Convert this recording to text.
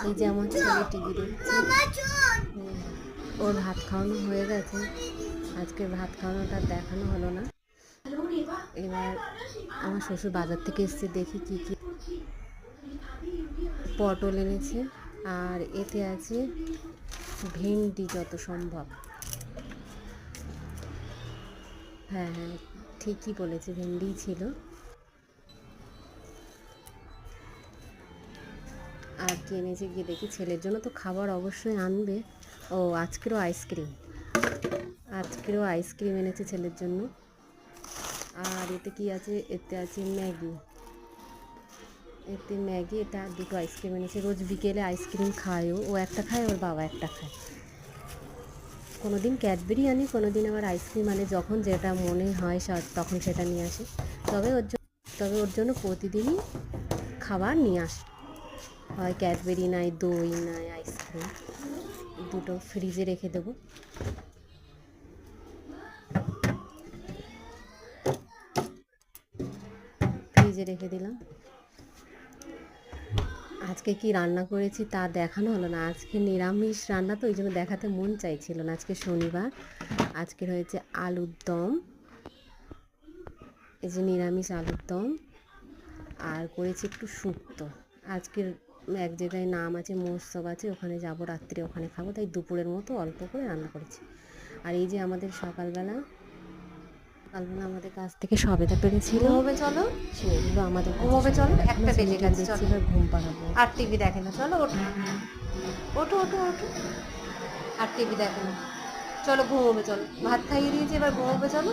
এই যে আমার ছেলে টিভি দেখছে। ওর ভাত খাওয়ানো হয়ে গেছে, আজকে ভাত খাওয়ানোটা দেখানো হলো না। এবার আমার শ্বশুর বাজার থেকে এসছে, দেখি কি কি। পটল এনেছে, আর এতে আছে ভেন্ডি যত সম্ভব। হ্যাঁ হ্যাঁ, ঠিকই বলেছে, ভেন্ডিই ছিল। আর কি এনেছে গিয়ে দেখি। ছেলের জন্য তো খাবার অবশ্যই আনবে। ও আজকেরও আইসক্রিম এনেছে ছেলের জন্য। আর এতে কি আছে, এতে আছে ম্যাগি। এটা দুটো আইসক্রিম এনেছে। রোজ বিকেলে আইসক্রিম খায়, ও একটা খায়, ওর বাবা একটা খায়। কোনোদিন ক্যাডবেরি আনি, কোনোদিন আবার আইসক্রিম আনে, যখন যেটা মনে হয় তখন সেটা নিয়ে আসে। তবে ওর জন্য প্রতিদিনই খাবার নিয়ে আসে, হয় ক্যাডবেরি নাই, দই নাই, আইসক্রিম। দুটো ফ্রিজে রেখে দেবো। ফ্রিজে রেখে দিলাম। আজকে কি রান্না করেছি তা দেখানো হলো না। আজকে নিরামিষ রান্না, তো ওই জন্য দেখাতে মন চাইছিল না। আজকে শনিবার, আজকের হয়েছে আলুর দম। এই যে নিরামিষ আলুর দম, আর করেছি একটু শুক্তো। আজকের এক জায়গায় নাম আছে, মহোৎসব আছে, ওখানে যাবো রাত্রে, ওখানে খাবো, তাই দুপুরের মতো অল্প করে রান্না করেছি। আর এই যে আমাদের সকালবেলা আমাদের কাছ থেকে সবেদা পেরেছিল, ঘুমোবে চলো, সেগুলো আমাদের ঘুমোবে চলো, একটা বেজে গেছে, দেখছি, চলো এবার ঘুম পাড়াবো। আর টিভি দেখে না, চলো ওঠো ওঠো ওঠো ওঠো, আর টিভি দেখে না, চলো ঘুমোবে চলো, ভাত খাইয়ে দিয়েছি, এবার ঘুমোবে চলো।